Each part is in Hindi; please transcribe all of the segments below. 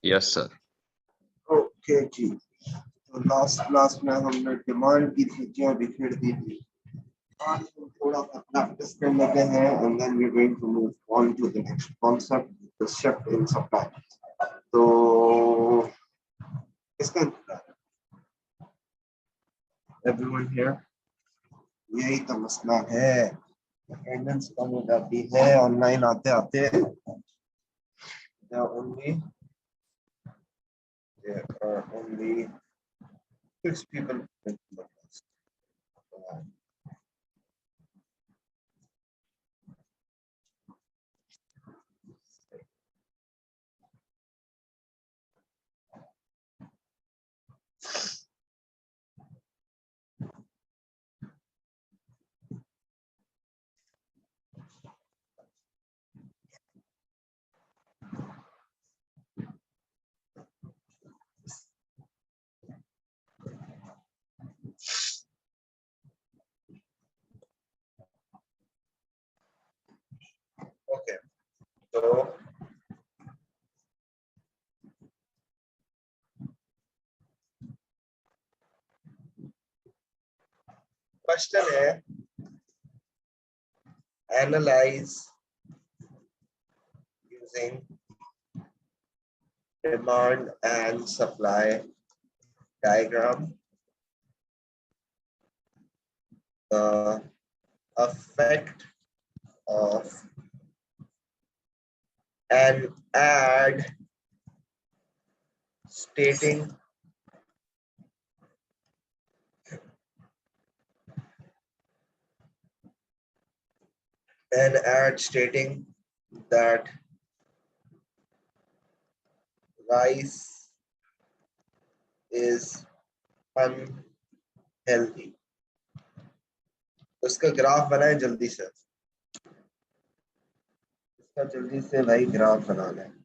Yes sir. ओके जी, तो लास्ट क्लास में हमने डिमांड की सूचियां बिखेर दी थी। आज हम थोड़ा सा प्रैक्टिस कर लेते हैं and then we're going to move on to the next concept, the shift in supply. तो इसका everyone here, यही तो मसला है, अटेंडेंस कम हो जाती है ऑनलाइन आते आते। There are only 6 people in the class. Okay, so question है, analyze using demand and supply diagram the effect of an ad stating that rice is unhealthy. उसका ग्राफ बनाए जल्दी से, इसका जल्दी से भाई ग्राफ बनाना है।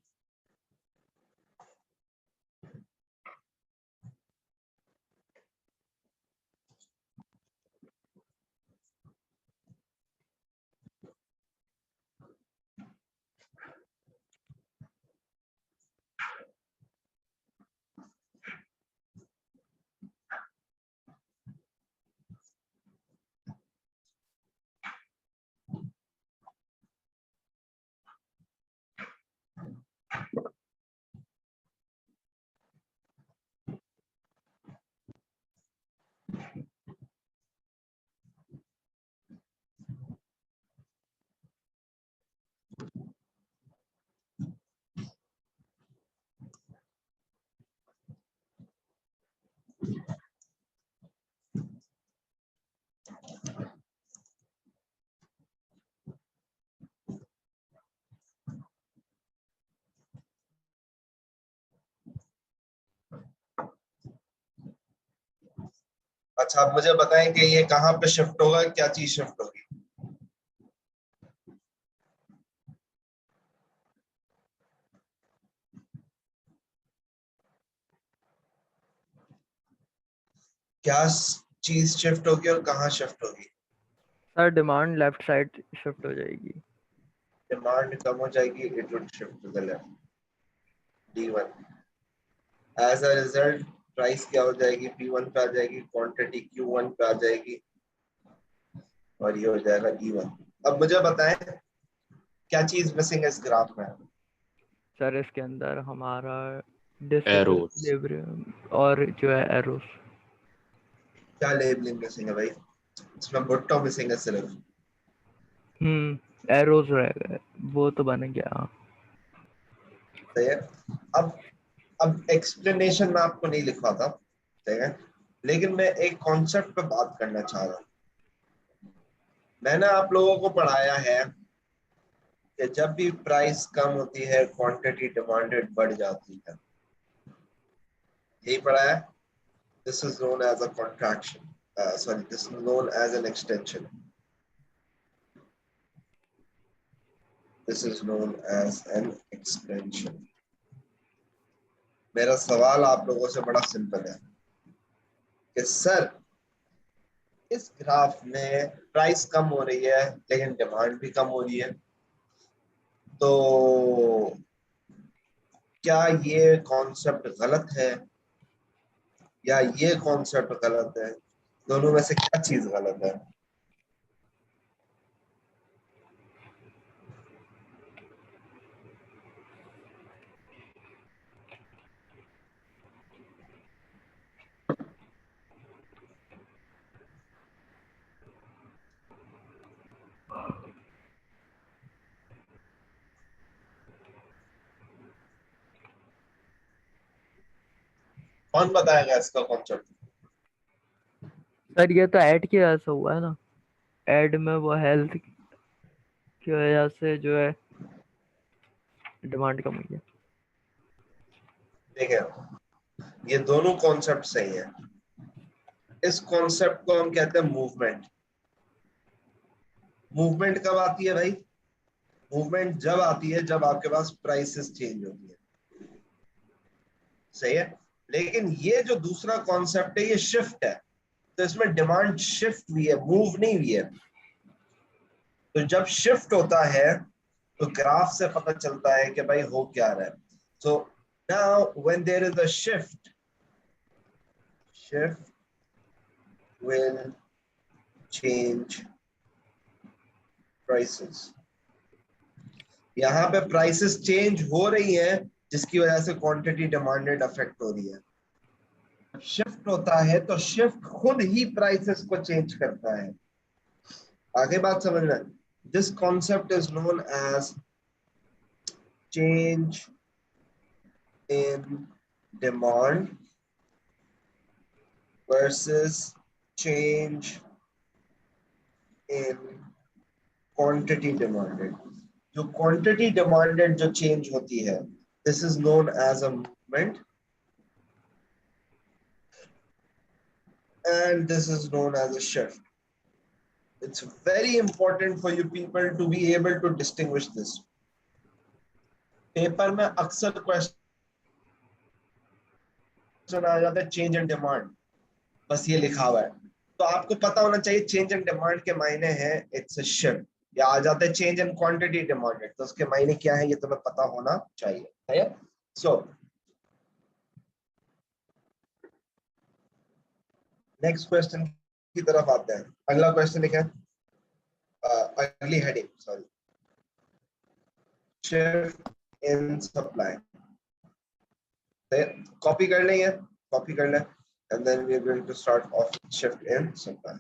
अच्छा, आप मुझे बताएं कि ये कहाँ पे शिफ्ट होगा, क्या चीज शिफ्ट होगी? क्या चीज शिफ्ट होगी और कहाँ शिफ्ट होगी? Sir demand left side shift हो जाएगी। डिमांड कम हो जाएगी, it would shift to the left, D1। As a result price क्या हो जाएगी? P1 पे आ जाएगी, क्वांटिटी Q1 पे आ जाएगी और ये हो जाएगा E1। अब मुझे बताएं क्या चीज मिसिंग है इस ग्राफ में? सर इसके अंदर हमारा Arrows. डिसइक्विलिब्रियम और जो है एरोस। क्या लेबलिंग मिसिंग है भाई? इसमें भुट्टो मिसिंग है सिर्फ। एरोस रहेगा, वो तो बन गया। सही है। अब एक्सप्लेनेशन में आपको नहीं लिखा था, ठीक है, लेकिन मैं एक कॉन्सेप्ट पे बात करना चाह रहा हूँ। मैंने आप लोगों को पढ़ाया है कि जब भी प्राइस कम होती है क्वांटिटी डिमांडेड बढ़ जाती है, यही पढ़ाया। This is known as a contraction, sorry, this is known as an extension, this is known as an extension. मेरा सवाल आप लोगों से बड़ा सिंपल है कि सर इस ग्राफ में प्राइस कम हो रही है लेकिन डिमांड भी कम हो रही है, तो क्या ये कॉन्सेप्ट गलत है या ये कॉन्सेप्ट गलत है? दोनों में से क्या चीज गलत है? कौन बताएगा इसका कॉन्सेप्ट? सर ये तो ऐड की वजह से हुआ है ना, ऐड में वो हेल्थ की वजह से जो है डिमांड कम हुई है। देखिए ये दोनों कॉन्सेप्ट सही है। इस कॉन्सेप्ट को हम कहते हैं मूवमेंट। मूवमेंट कब आती है भाई? मूवमेंट जब आती है जब आपके पास प्राइसेस चेंज होती है, सही है। लेकिन ये जो दूसरा कॉन्सेप्ट है ये शिफ्ट है, तो इसमें डिमांड शिफ्ट हुई है, मूव नहीं हुई है। तो जब शिफ्ट होता है तो ग्राफ से पता चलता है कि भाई हो क्या रहा है। So now when there is a shift, shift will change prices। यहाँ पे प्राइसेस चेंज हो रही है जिसकी वजह से क्वांटिटी डिमांडेड अफेक्ट हो रही है। शिफ्ट होता है तो शिफ्ट खुद ही प्राइसेस को चेंज करता है। आगे बात समझ में? This concept is known as change in demand versus change in quantity demanded. जो क्वांटिटी डिमांडेड जो चेंज होती है, this is known as a movement and this is known as a shift. It's very important for you people to be able to distinguish this. Paper में अक्सर क्वेश्चन आ जाता है चेंज इन डिमांड, बस ये लिखा हुआ है। तो आपको पता होना चाहिए चेंज इन डिमांड के मायने हैं इट्स अ शिफ्ट, या आ जाता है चेंज इन क्वांटिटी डिमांडेड, तो उसके मायने क्या है ये तुम्हें पता होना चाहिए। सो नेक्स्ट क्वेश्चन की तरफ आते हैं। अगला क्वेश्चन लिखा है, अगली heading sorry, shift in supply. Copy कर लेंगे, कॉपी कर लें, and then we are going to start off shift in supply.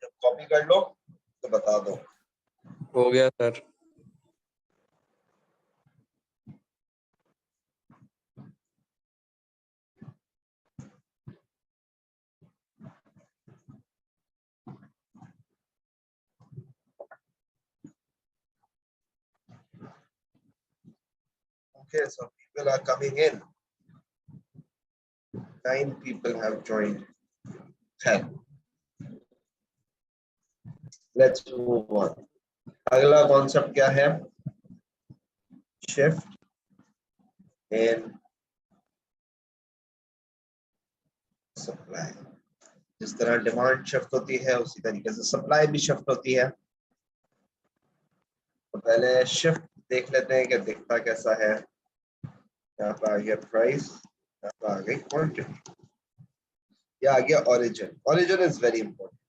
जब कॉपी कर लो तो बता दो। हो गया sir. Okay, so people are coming in. 9 people have joined. 10. Let's move on. अगला कॉन्सेप्ट क्या है? Shift in supply. जिस तरह डिमांड शिफ्ट होती है उसी तरीके से सप्लाई भी शिफ्ट होती है। तो पहले शिफ्ट देख लेते हैं कि दिखता कैसा है। यहाँ पर आ गया प्राइस, यहाँ पर आ गई क्वांटिटी, ये आ गया origin. Origin is very important.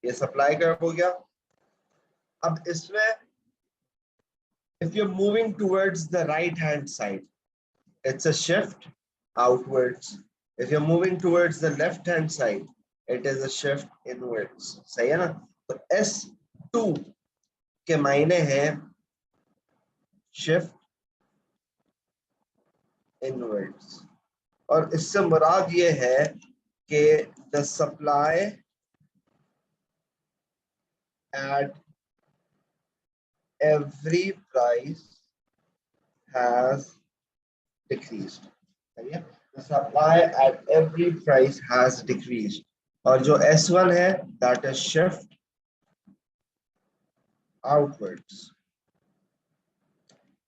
ये सप्लाई कर्व हो गया। अब इसमें if you're moving towards the right hand side, it's a shift outwards. If you're moving towards the left hand side, it is a shift inwards. सही है ना? तो S2 के मायने हैं शिफ्ट इनवर्ड्स। और इससे मुराद ये है कि the supply at every price has decreased. The supply at every price has decreased। और जो S1 है that is shift outwards।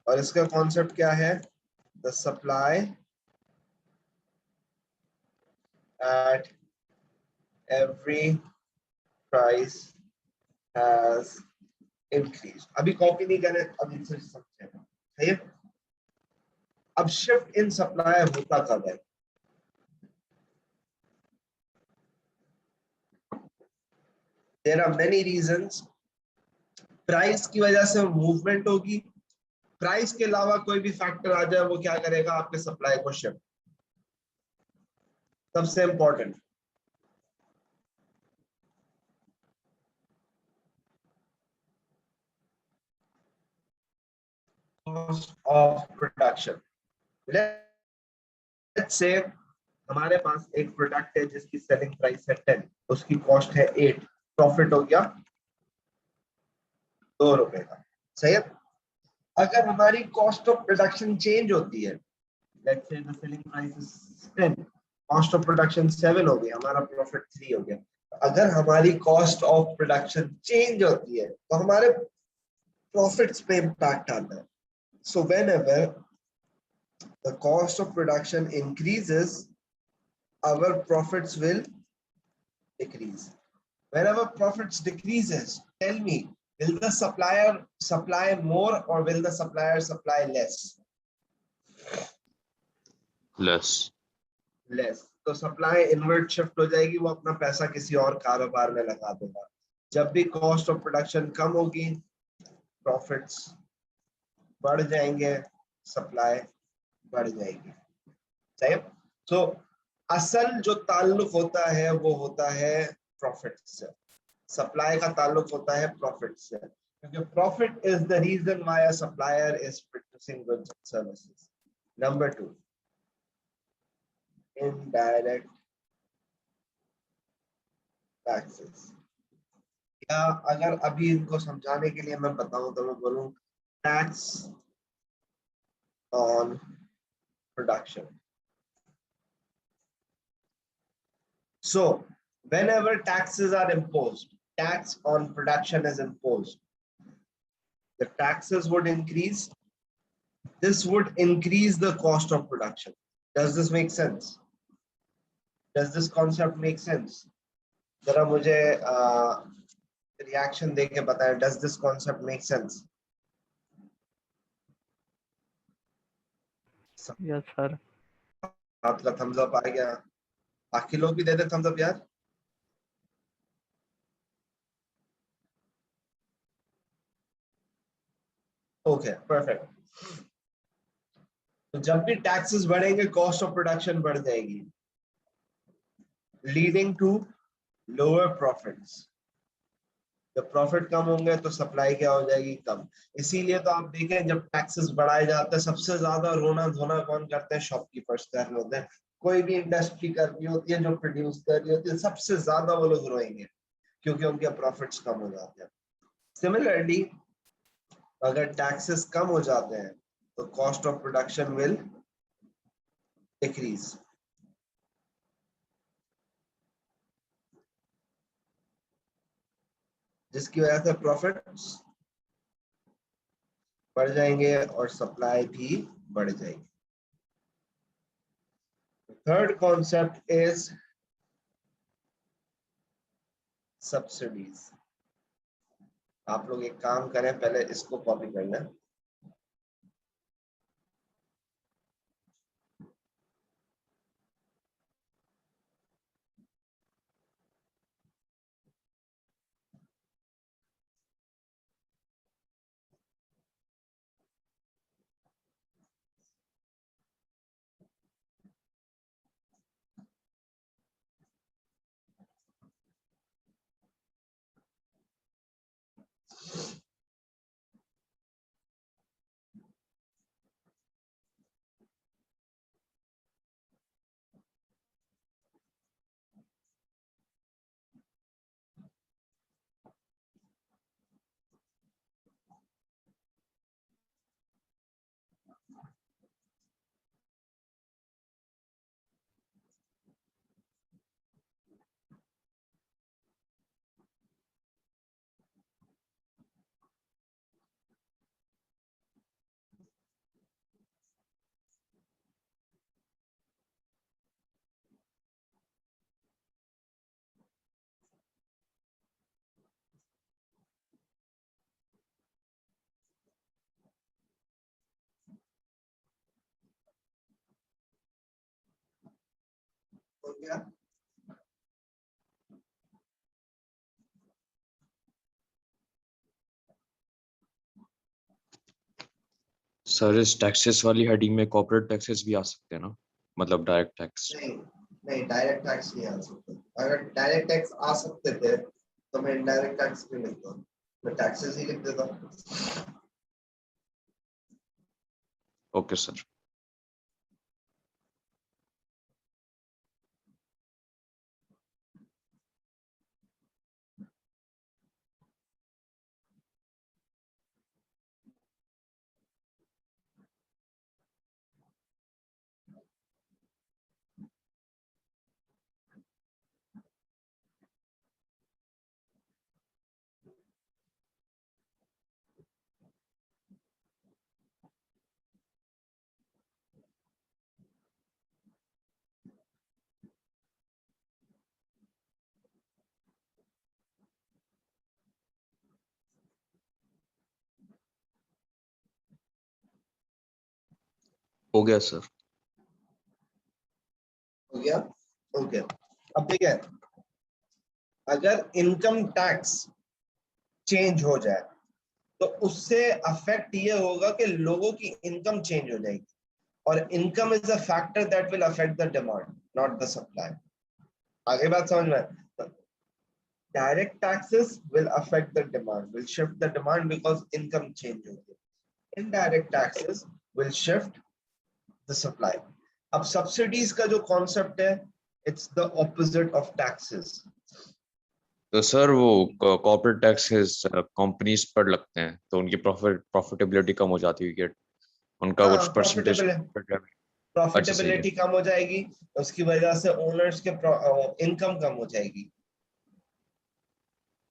और इसका कॉन्सेप्ट क्या है? The supply at every price has increased। अभी कॉपी नहीं करें, अभी से समझेगा, सही है? अब शिफ्ट इन सप्लाई होता कब है? There are many reasons। Price की वजह से मूवमेंट होगी। प्राइस के अलावा कोई भी फैक्टर आ जाए वो क्या करेगा? आपके सप्लाई को शिफ्ट। सबसे important cost of production. Let's say हमारे पास एक प्रोडक्ट है जिसकी सेलिंग प्राइस है 10, उसकी कॉस्ट है 8, प्रॉफिट हो गया 2 रुपए का, सही है? अगर हमारी कॉस्ट ऑफ प्रोडक्शन चेंज होती है, let's say the selling price is 10, cost of production 7 हो गया, हमारा प्रॉफिट 3 हो गया। अगर हमारी कॉस्ट ऑफ प्रोडक्शन चेंज होती है तो हमारे प्रॉफिट्स पे इम्पैक्ट आता है। So whenever the cost of production increases, our profits will decrease। Whenever profits decreases, tell me, will the supplier supply more or will the supplier supply less? Less। तो सप्लाई इनवर्ट शिफ्ट हो जाएगी, वो अपना पैसा किसी और कारोबार में लगा देगा। जब भी कॉस्ट ऑफ प्रोडक्शन कम होगी, प्रॉफिट्स बढ़ जाएंगे, सप्लाई बढ़ जाएगी, सही है? तो असल जो ताल्लुक होता है वो होता है प्रॉफिट से, सप्लाई का ताल्लुक होता है प्रॉफिट से, क्योंकि profit is the reason why a supplier is producing goods and services. Number 2, indirect taxes. या अगर अभी इनको समझाने के लिए मैं बताऊं तो मैं बोलूं tax on production. So whenever taxes are imposed, tax on production is imposed, the taxes would increase. This would increase the cost of production। Does this make sense? Does this concept make sense? जरा मुझे रिएक्शन देके बताएं, does this concept make sense? Yes sir. आपका थम्स अप आ गया, बाकी लोग भी दे दे थम्स अप यार। Okay perfect. तो जब भी टैक्सेस बढ़ेंगे कॉस्ट ऑफ प्रोडक्शन बढ़ जाएगी, लीडिंग टू लोअर प्रॉफिट्स। जब प्रॉफिट कम होंगे तो सप्लाई क्या हो जाएगी? कम। इसीलिए तो आप देखें जब टैक्सेस बढ़ाए जाते हैं सबसे ज्यादा रोना धोना कौन करते हैं? शॉपकीपर्स कर रहे होते हैं। कोई भी इंडस्ट्री कर रही होती है जो प्रोड्यूस कर रही होती है, सबसे ज्यादा वो लोग रोएंगे क्योंकि उनके प्रॉफिट्स कम हो जाते हैं। सिमिलरली अगर टैक्सेस कम हो जाते हैं तो cost of production will decrease. जिसकी वजह से प्रॉफिट्स बढ़ जाएंगे और सप्लाई भी बढ़ जाएगी। Third concept is subsidies. आप लोग एक काम करें, पहले इसको कॉपी कर लें। गया? सर इस टैक्सेस वाली हेडिंग में कॉर्पोरेट टैक्सेस भी आ सकते हैं ना, मतलब डायरेक्ट टैक्स? नहीं नहीं, डायरेक्ट टैक्स नहीं आ सकते। अगर डायरेक्ट टैक्स आ सकते थे तो मैं इनडायरेक्ट टैक्स भी लिखता, मैं टैक्सेस ही लिख देता। Okay sir. हो गया सर। हो गया? ओके। अब देखिए, अगर इनकम टैक्स चेंज हो जाए तो उससे अफेक्ट ये होगा कि लोगों की इनकम चेंज हो जाएगी, और income is a factor that will affect the demand, not the supply. आगे बात समझ में? Direct taxes will affect the demand, will shift the demand because income change होगी। Indirect taxes will shift the supply. अब सब्सिडीज का जो कॉन्सेप्ट है, it's the opposite of taxes. तो सर वो कॉर्पोरेट टैक्सेस कंपनीज पर लगते हैं तो उनकी प्रॉफिटेबिलिटी कम हो जाती है, कि उनका हाँ, कुछ परसेंटेज? प्रॉफिटेबिलिटी कम हो जाएगी, उसकी वजह से ओनर्स के इनकम कम हो जाएगी।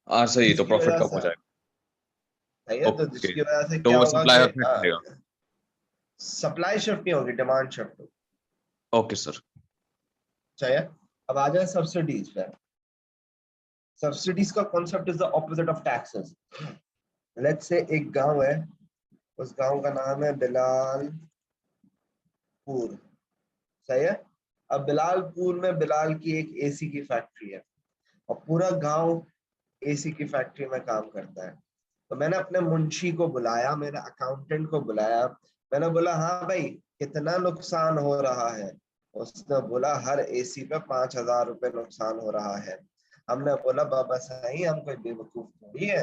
हाँ सही, तो जिसकी प्रॉफिट वजह कम हो से जाएगा। सही है, तो ओके, जिसकी वजह से तो क्या वो होगा सप्लाई कि में करेगा। सप्लाई शिफ्ट नहीं होगी, डिमांड शिफ्ट होगी। Okay sir. चाहिए? अब आ जाए सब्सिडीज पे। सब्सिडीज का concept is the opposite of taxes. Let's say एक गांव है, उस गांव का नाम है बिलालपुर। सही है? अब बिलालपुर में बिलाल की एक एसी की फैक्ट्री है, और पूरा गांव एसी की फैक्ट्री में काम करता है। तो मैंने अपने मुंशी को बुलाया, मेरे अकाउंटेंट को बुलाया, मैंने बोला हाँ भाई कितना नुकसान हो रहा है? उसने बोला हर एसी पे 5,000 रुपये नुकसान हो रहा है। हमने बोला बाबा सही, हम कोई बेवकूफ थोड़ी है,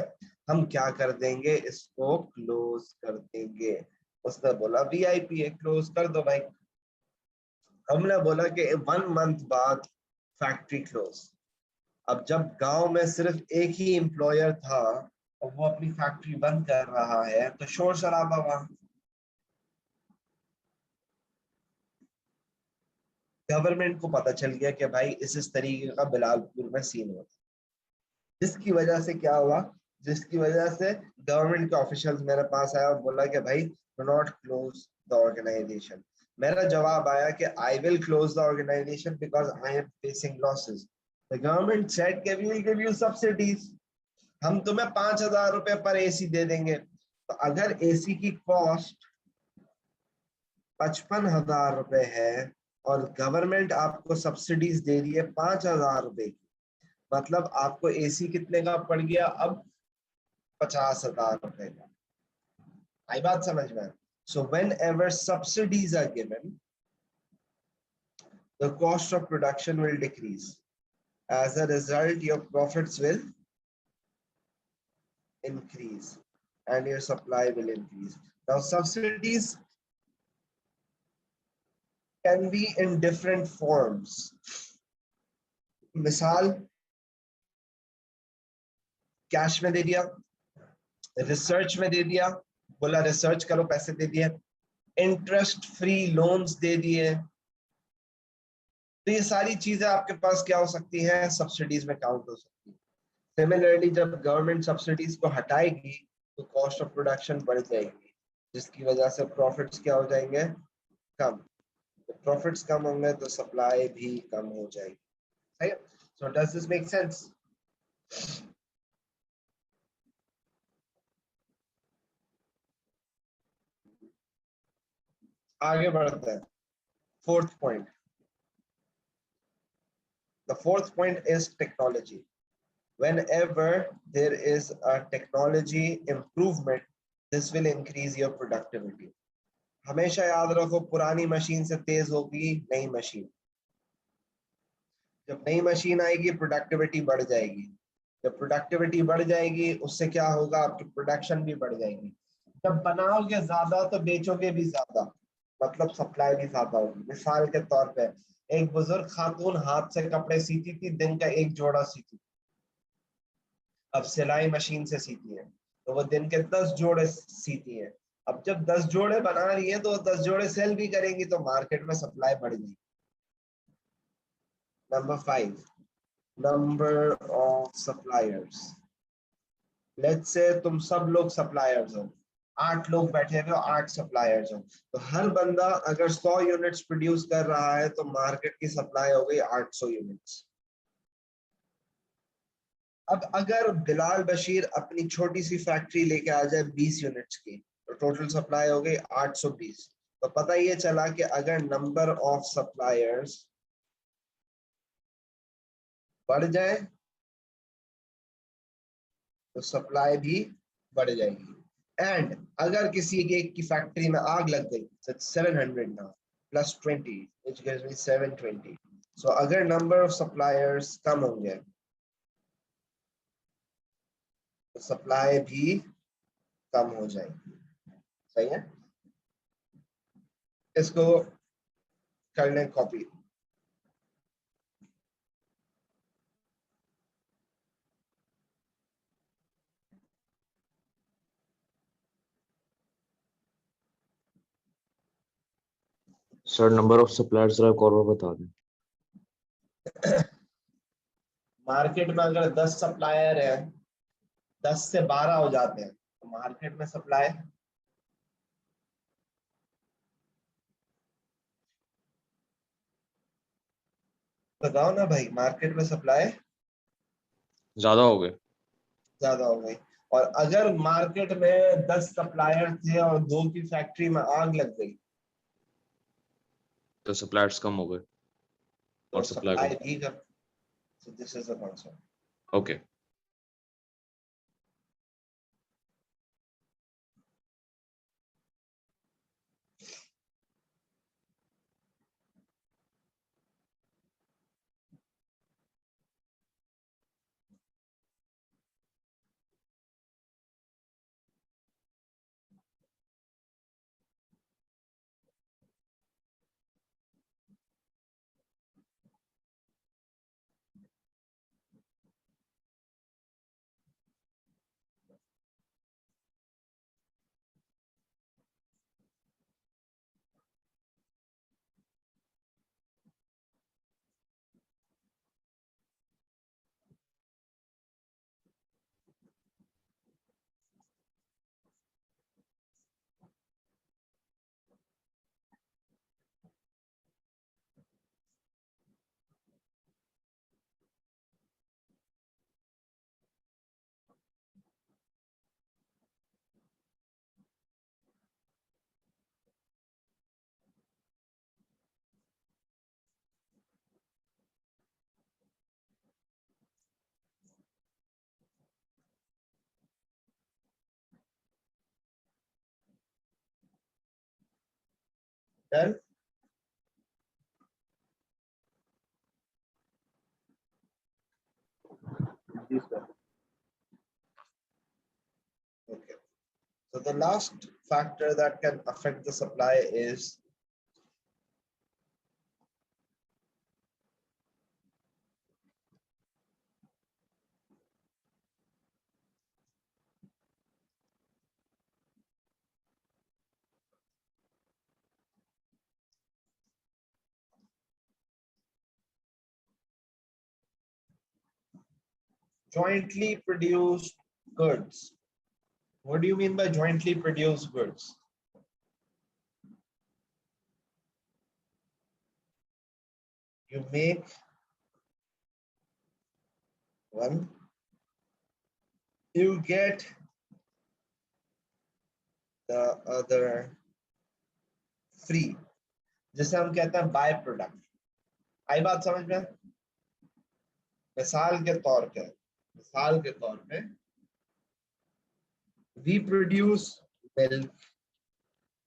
हम क्या कर देंगे, इसको क्लोज कर देंगे। उसने बोला वीआईपी है, क्लोज कर दो भाई। हमने बोला कि 1 मंथ बाद फैक्ट्री क्लोज। अब जब गांव में सिर्फ एक ही एम्प्लॉयर था और वो अपनी फैक्ट्री बंद कर रहा है, तो शोर शराबा वहां। गवर्नमेंट को पता चल गया कि भाई इस तरीके का बिलालपुर में सीन होता है। जिसकी वजह से क्या हुआ, जिसकी वजह से गवर्नमेंट के ऑफिशियल्स मेरे पास आया और बोला कि भाई do not close the organisation. मेरा जवाब आया कि I will close the organisation because I am facing losses. The government said कि we will give you subsidies, हम तुम्हें 5,000 रुपए पर एसी दे देंगे। तो अगर एसी की कॉस्ट 55,000 रुपए है और गवर्नमेंट आपको सब्सिडीज दे रही है 5,000 रुपए की, मतलब आपको एसी कितने का पड़ गया अब? 50,000 रुपए का। आई बात समझ में? So whenever subsidies are given, the cost of production will decrease, as a result your profits will increase and your supply will increase. Now subsidies can be in different forms. मिसाल, कैश में दे दिया, रिसर्च में दे दिया, बोला रिसर्च करो पैसे दे दिए, इंटरेस्ट फ्री लोन्स दे दिए। तो ये सारी चीजें आपके पास क्या हो सकती हैं, सब्सिडीज में काउंट हो सकती है। सिमिलरली जब गवर्नमेंट सब्सिडीज को हटाएगी तो कॉस्ट ऑफ प्रोडक्शन बढ़ जाएगी, जिसकी वजह से प्रॉफिट्स क्या हो जाएंगे, कम। तो प्रॉफिट्स कम होंगे तो सप्लाई भी कम हो जाएगी। सही है? So does this make sense? आगे बढ़ते हैं, fourth point. The fourth point is technology. Whenever there is a technology improvement, this will increase your productivity. हमेशा याद रखो, पुरानी मशीन से तेज होगी नई मशीन। जब नई मशीन आएगी प्रोडक्टिविटी बढ़ जाएगी। जब प्रोडक्टिविटी बढ़ जाएगी उससे क्या होगा, आपकी प्रोडक्शन भी बढ़ जाएगी। जब बनाओगे ज्यादा तो बेचोगे भी ज्यादा, मतलब सप्लाई भी ज्यादा होगी। मिसाल के तौर पे एक बुजुर्ग खातून हाथ से कपड़े सीती थी, दिन का एक जोड़ा सीती थी। अब सिलाई मशीन से सीती है तो वो दिन के 10 जोड़े सीती है। अब जब 10 जोड़े बना रही है तो 10 जोड़े सेल भी करेंगी तो मार्केट में सप्लाई बढ़ गई। Number 5, number of suppliers. Let's say तुम सब लोग सप्लायर्स हो, 8 लोग बैठे हुए हो, 8 सप्लायर्स हो, तो हर बंदा अगर 100 यूनिट्स प्रोड्यूस कर रहा है तो मार्केट की सप्लाई हो गई 800 यूनिट्स। अब अगर बिलाल बशीर अपनी छोटी सी फैक्ट्री लेके आ जाए 20 यूनिट्स की, तो टोटल सप्लाई हो गई 820। तो पता ये चला कि अगर नंबर ऑफ सप्लायर्स बढ़ जाए तो सप्लाई भी बढ़ जाएगी। एंड अगर किसी एक की फैक्ट्री में आग लग गई तो 700 now plus 20 which gives me 720। सो अगर नंबर ऑफ सप्लायर्स कम होंगे तो सप्लाई भी कम हो जाएगी। सही है, इसको कर लें copy. Sir number of suppliers जरा एक और बार बता दें। मार्केट में अगर 10 सप्लायर है, 10 से 12 हो जाते हैं तो मार्केट में सप्लाई बताओ ना भाई, मार्केट में सप्लाई ज्यादा हो गए। ज्यादा हो गई। और अगर मार्केट में 10 सप्लायर थे और 2 की फैक्ट्री में आग लग गई तो सप्लायर्स कम हो गए तो और सप्लाई सप्लाई को। भी कम। So this is the concept. Okay. Done? This one. Okay. So the last factor that can affect the supply is jointly produced goods. What do you mean by jointly produced goods? You make one, you get the other free, जिसे हम कहते हैं बाय प्रोडक्ट। आई बात समझ में? मिसाल के तौर पे वी प्रोड्यूस मिल्क,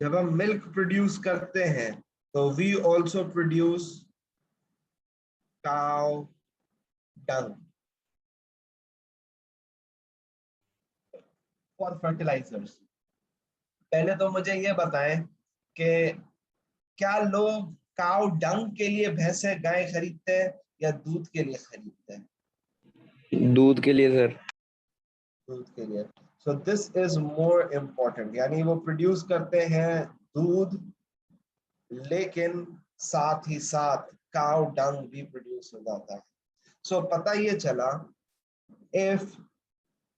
जब हम मिल्क प्रोड्यूस करते हैं तो we also produce cow dung for fertilisers. पहले तो मुझे ये बताएं कि क्या लोग काउ डंग के लिए भैंसे गाय खरीदते हैं या दूध के लिए खरीदते हैं? दूध के लिए सर। दूध के लिए। So this is more important, यानी वो प्रोड्यूस करते हैं दूध, लेकिन साथ ही साथ काउ डंग भी प्रोड्यूस हो जाता है। सो पता ये चला, if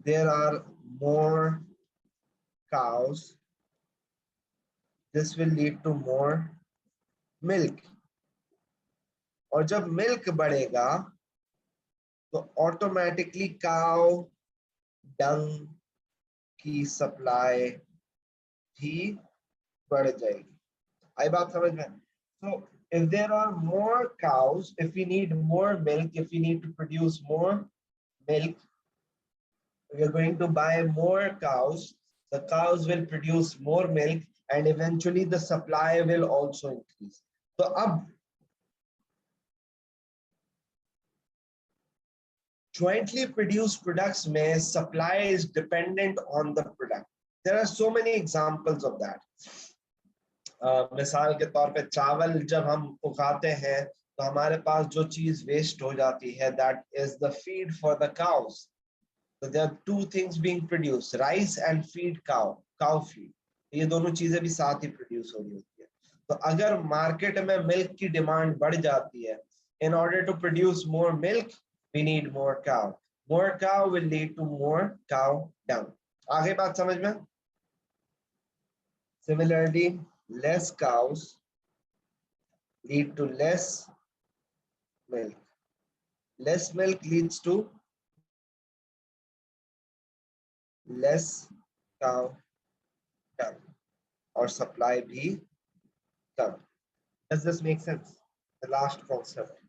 there are more cows, this will lead to more milk, और जब मिल्क बढ़ेगा तो ऑटोमेटिकली काउ डंग की सप्लाई भी बढ़ जाएगी। आई बात समझ में? So if there are more cows, if we need more milk, if we need to produce more milk, we are going to buy more cows. The cows will produce more milk and eventually the supply will also increase. So अब jointly produced products में supply is dependent on the product. There are so many examples of that. मिसाल के तौर पे चावल जब हम उगाते हैं तो हमारे पास जो चीज वेस्ट हो जाती है, that is the feed for the cows. So there are two things being produced, rice and feed cow feed. ये दोनों चीजें भी साथ ही प्रोड्यूस हो रही होती है। तो अगर मार्केट में मिल्क की डिमांड बढ़ जाती है, in order to produce more milk we need more cow. More cow will lead to more cow dung. आगे बात समझ में? Similarly, less cows lead to less milk. Less milk leads to less cow dung और supply भी कम. Does this make sense? The last concept.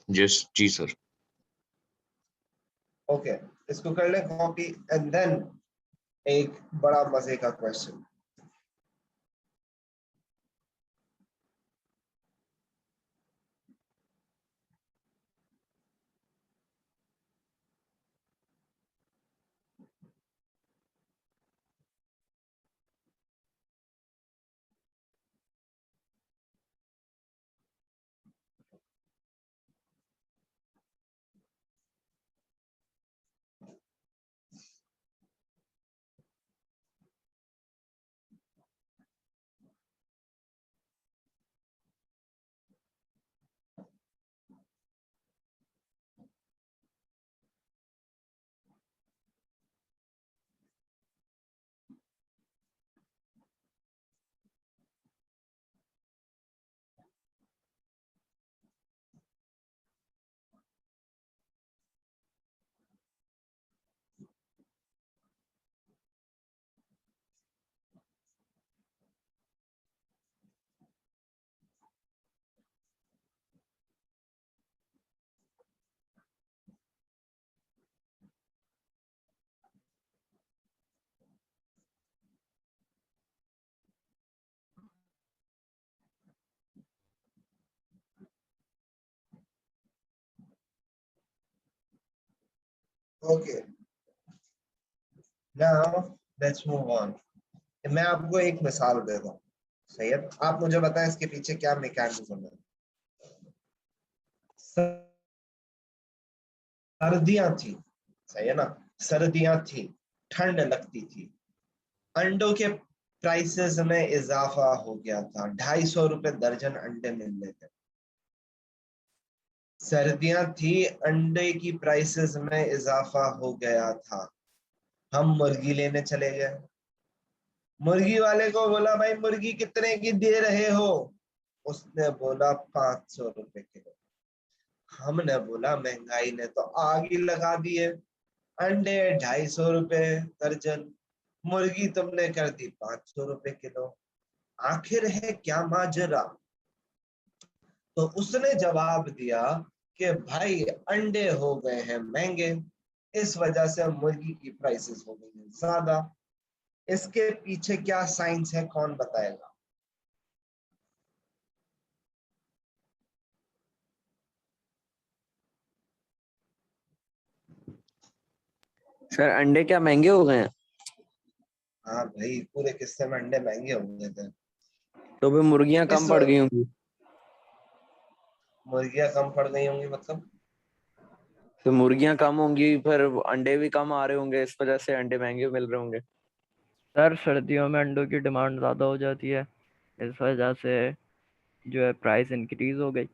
Yes, ji sir. Okay, इसको कर ले कॉपी and then एक बड़ा मजे का question. Okay, now let's move on. मैं आपको एक मिसाल देता हूँ, सही है? आप मुझे बताएं इसके पीछे क्या मैकेनिज्म है। सर्दियां थी, सही है ना? सर्दियां थी, ठंड लगती थी, अंडों के प्राइसेस में इजाफा हो गया था, 250 रुपए दर्जन अंडे मिल रहे थे। सर्दियां थी, अंडे की प्राइसेस में इजाफा हो गया था, हम मुर्गी लेने चले गए। मुर्गी वाले को बोला, भाई मुर्गी कितने की दे रहे हो? उसने बोला 500 रुपए किलो। हमने बोला महंगाई ने तो आग ही लगा दी है, अंडे 250 रुपए दर्जन, मुर्गी तुमने कर दी 500 रुपए किलो, आखिर है क्या माजरा? तो उसने जवाब दिया कि भाई अंडे हो गए हैं महंगे, इस वजह से मुर्गी की प्राइसेस हो गई हैं ज्यादा। इसके पीछे क्या साइंस है, कौन बताएगा? सर अंडे क्या महंगे हो गए हैं? हाँ भाई, पूरे किस्से में अंडे महंगे हो गए थे। तो भी मुर्गियां कम इस पड़ गई होंगी। मुर्गियां कम पड़ गई होंगी मतलब? तो मुर्गियां कम होंगी फिर अंडे भी कम आ रहे होंगे, इस वजह से अंडे महंगे मिल रहे होंगे। सर सर्दियों में अंडों की डिमांड ज़्यादा हो जाती है, इस वजह से जो है प्राइस इंक्रीज हो गई,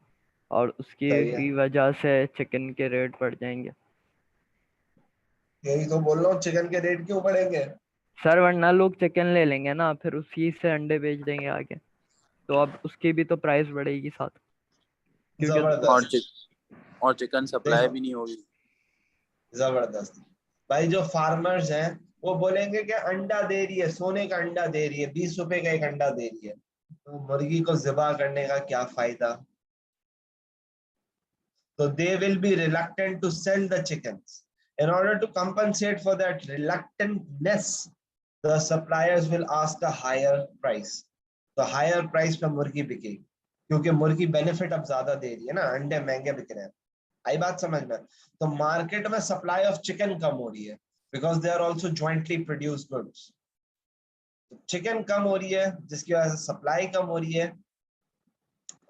और उसकी सही है, ही वजह से चिकन के रेट बढ़ जाएंगे। यही तो बोल रहा हूँ, चिकन के रेट क्यों बढ़ेंगे? सर वरना लोग चिकन ले लेंगे ना, फिर उसी से अंडे बेच देंगे आगे, तो अब उसकी भी तो प्राइस बढ़ेगी साथ, क्योंकि और जबरदस्त। और चिकन सप्लाई देखो, भी नहीं होगी। जबरदस्त भाई। जो फार्मर्स हैं वो बोलेंगे कि अंडा दे रही है, सोने का अंडा दे रही है, 20 रुपए का एक अंडा दे रही है, तो मुर्गी को ज़िबा करने का क्या फायदा? So they will be reluctant to sell the chickens. In order to compensate for that reluctantness, the suppliers will ask a higher price. तो higher price पे मुर्गी बिकेगी, क्योंकि मुर्गी बेनिफिट अब ज्यादा दे रही है ना, अंडे महंगे बिक रहे हैं। आई बात समझ में? तो मार्केट में सप्लाई ऑफ चिकन कम हो रही है, because they are also jointly produce goods. Chicken कम हो रही है, जिसकी वजह से सप्लाई कम हो रही है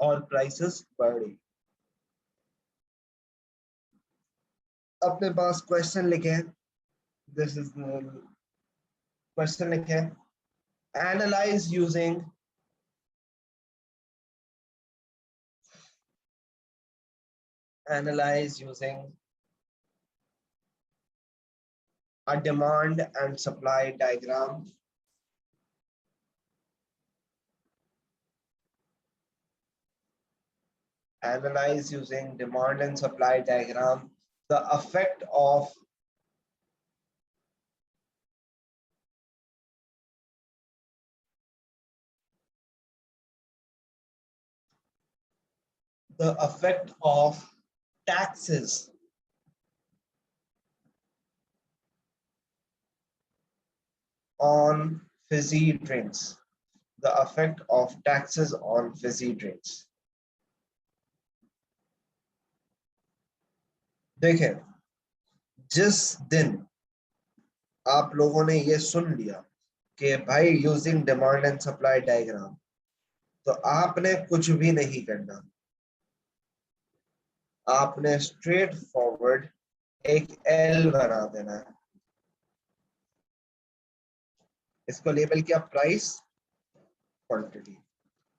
और प्राइसेस बढ़ रही है। अपने पास क्वेश्चन लिखे, दिस इज क्वेश्चन लिखे, analyze using a demand and supply diagram. Analyze using demand and supply diagram the effect of taxes on fizzy drinks. The effect of taxes on fizzy drinks. देखें, जिस दिन आप लोगों ने ये सुन लिया कि भाई using demand and supply diagram, तो आपने कुछ भी नहीं करना, आपने स्ट्रेट फॉरवर्ड एक एल बना देना है, इसको लेबल किया प्राइस क्वांटिटी,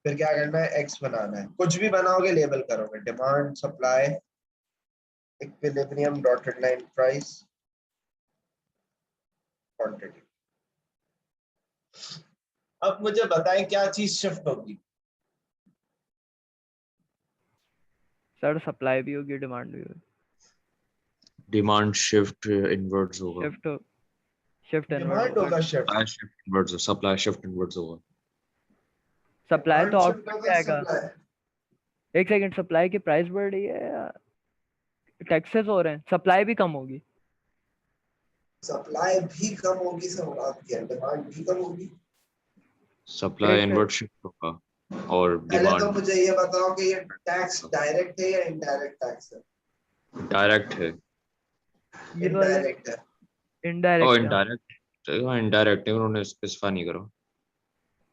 फिर क्या करना है, एक्स बनाना है। कुछ भी बनाओगे लेबल करोगे, demand supply equilibrium dotted line price quantity. अब मुझे बताएं क्या चीज शिफ्ट होगी? सर सप्लाई भी होगी, डिमांड भी होगी। डिमांड शिफ्ट इनवर्ट्स होगा, शिफ्ट इनवर्ट डिमांड होगा। होगा shift, supply shift inverts, supply shift inverts होगा। सप्लाई तो डिमांड शिफ्ट आउटपुट होगा, जाएगा। सप्लाई। एक सेकंड, सप्लाई की प्राइस बढ़ रही है या टैक्सेस हो रहे हैं? सप्लाई भी कम होगी। सप्लाई भी कम होगी, सब बात क्या, डिमांड भी कम होगी। सप्लाई इनवर्ट शिफ्ट होगा और पहले तो डिमांड मुझे ये बताओ कि ये टैक्स डायरेक्ट है या इनडायरेक्ट टैक्स है? डायरेक्ट है। ये वाला इनडायरेक्ट है। और इनडायरेक्ट है। इनडायरेक्ट, इनडायरेक्ट है, उन्होंने स्पेसिफाई नहीं करा।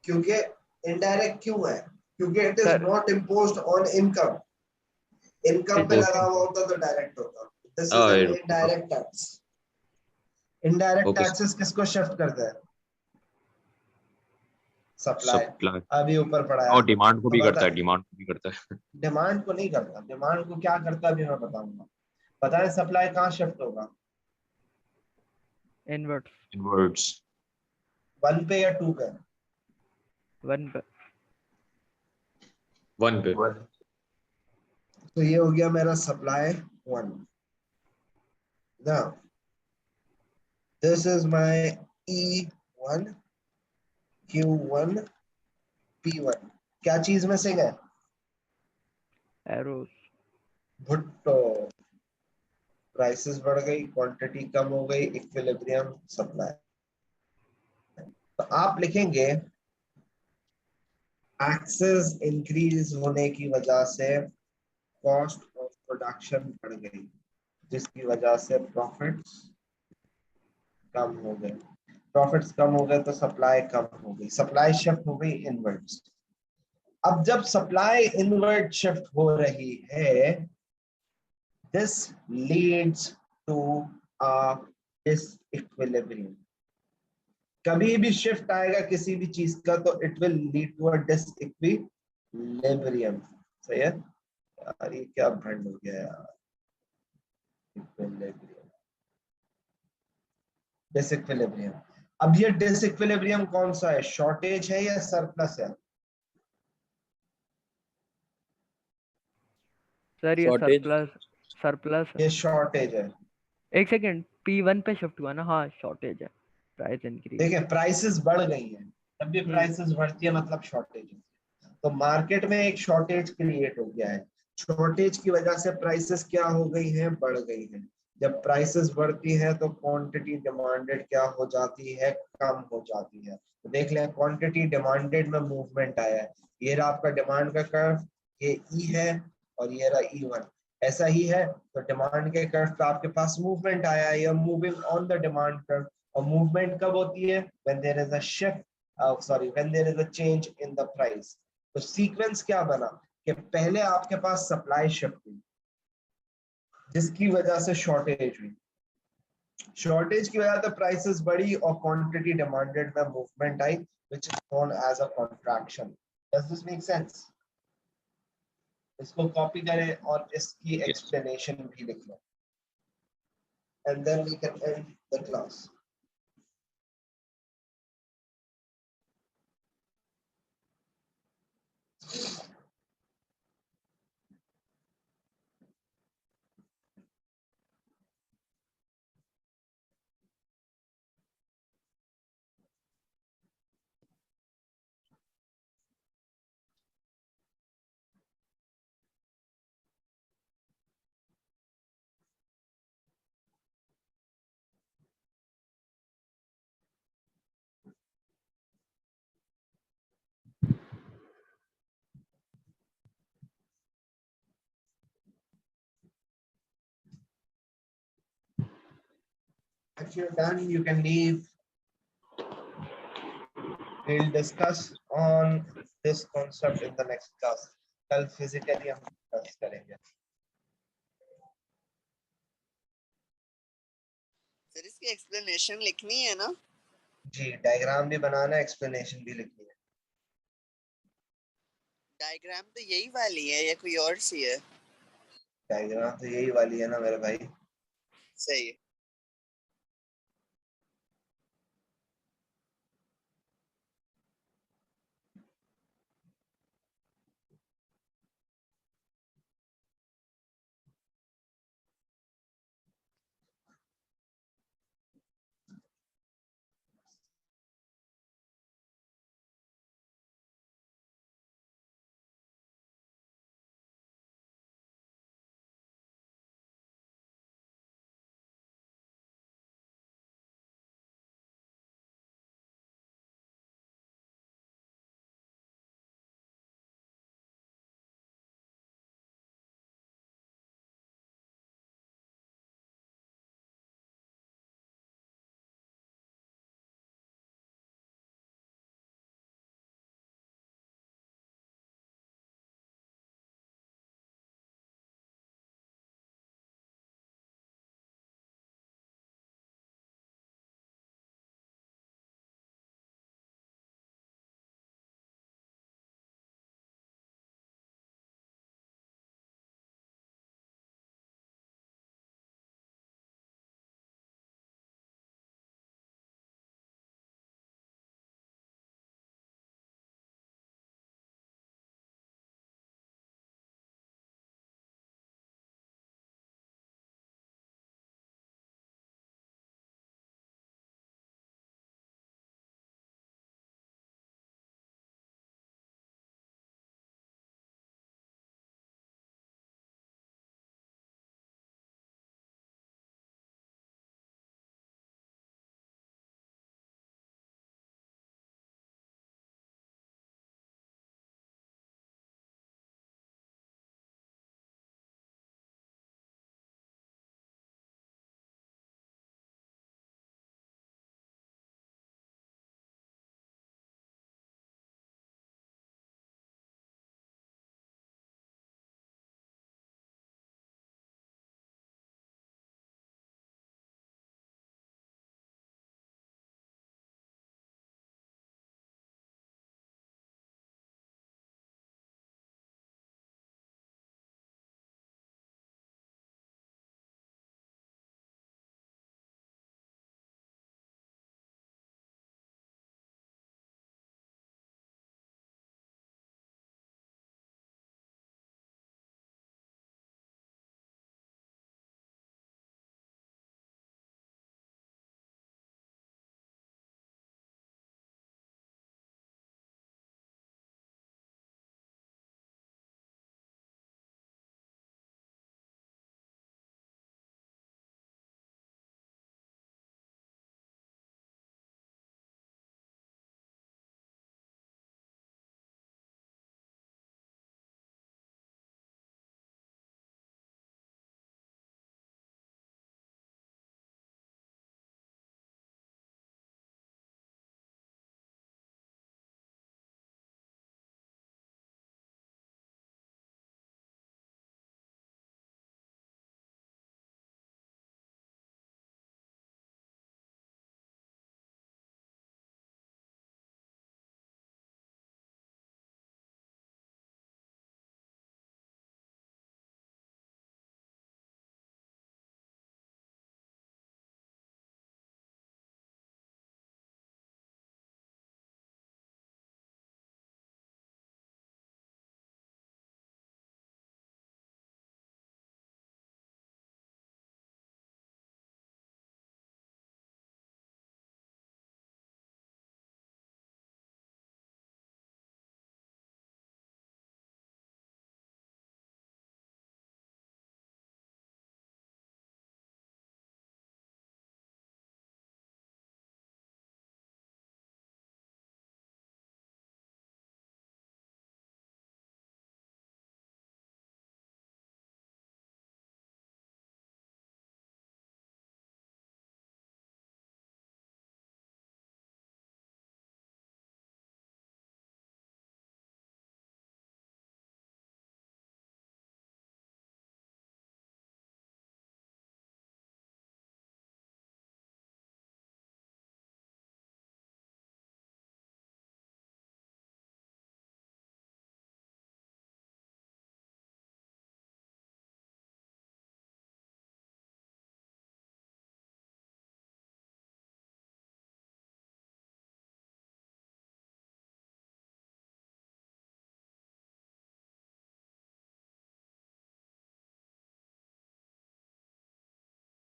क्योंकि इनडायरेक्ट क्यों है? क्योंकि it is sir not imposed on income. Income पे लगा हुआ होता तो डायरेक्ट होता। This is an indirect tax. Indirect okay, taxes किसको शिफ्ट करते हैं? सप्लाई। सप्लाई अभी ऊपर पड़ा है, और डिमांड को तो भी करता बता, है, डिमांड को भी करता है। डिमांड को नहीं करता। डिमांड को क्या करता है अभी मैं बताऊंगा। बताएं सप्लाई कहाँ शिफ्ट होगा, इनवर्ट्स इनवर्ट्स 1 पे या 2 पे? 1 पे। 1 पे। तो ये हो गया मेरा supply 1। now this is my E1 Q1 P1। क्या चीज मिसिंग है? एरोस। भुट्टो, प्राइसेस बढ़ गई, क्वांटिटी कम हो गई, इक्विलिब्रियम सप्लाई। तो आप लिखेंगे एक्सेस इंक्रीज होने की वजह से कॉस्ट ऑफ प्रोडक्शन बढ़ गई, जिसकी वजह से प्रॉफिट्स कम हो गए। प्रॉफिट्स कम हो गए तो सप्लाई कम हो गई, सप्लाई शिफ्ट हो गई इनवर्ड्स। अब जब सप्लाई इनवर्ड शिफ्ट हो रही है, this leads to a disequilibrium. कभी भी शिफ्ट आएगा किसी भी चीज का तो it will lead to a disequilibrium. सही है यार, ये क्या भंड हो गया यार, इक्विलिब्रियम, डिसइक्विलिब्रियम। अब ये डिसइक्विलिब्रियम कौन सा है, शॉर्टेज है या सरप्लस है? सर ये Shortage. सरप्लस है। ये शॉर्टेज है। एक सेकंड, P1 पे शिफ्ट हुआ ना, हाँ शॉर्टेज है, प्राइस इंक्रीज। देखिए प्राइसेस बढ़ गई हैं, जब भी प्राइसेस बढ़ती है मतलब शॉर्टेज है। तो मार्केट में एक शॉर्टेज क्रिएट हो गया है, शॉर्टेज की वजह से प्राइसेस क्या हो गई हैं, बढ़ गई हैं। जब प्राइसेस बढ़ती है तो क्वांटिटी डिमांडेड क्या हो जाती है, कम हो जाती है। तो देख लें क्वांटिटी डिमांडेड में मूवमेंट आया है, ये रहा आपका डिमांड का कर्व, ये ई है और ये रहा E1, ऐसा ही है। तो डिमांड के कर्व पे आपके पास मूवमेंट आया है, moving on the demand curve. और मूवमेंट कब होती है, when there is a shift, when there is a change in the price. तो सीक्वेंस क्या बना कि पहले आपके पास सप्लाई शिफ्ट हुई, जिसकी वजह से शॉर्टेज हुई, शॉर्टेज की वजह से प्राइसेस बढ़ी और क्वांटिटी डिमांडेड में मूवमेंट आई, which is known as a contraction. Does this make sense? इसको कॉपी करें और इसकी Yes. एक्सप्लेनेशन भी लिख लो, and then we can end the class. If you're done, you can leave. We'll discuss on this concept in the next class. कल फिजिकली हम डिस्कस करेंगे। सर इसकी एक्सप्लेनेशन लिखनी है ना? जी, डायग्राम भी बनाना है, एक्सप्लेनेशन भी लिखनी है। डायग्राम तो यही वाली है या कोई और सी है? डायग्राम तो यही वाली है ना मेरे भाई। सही है।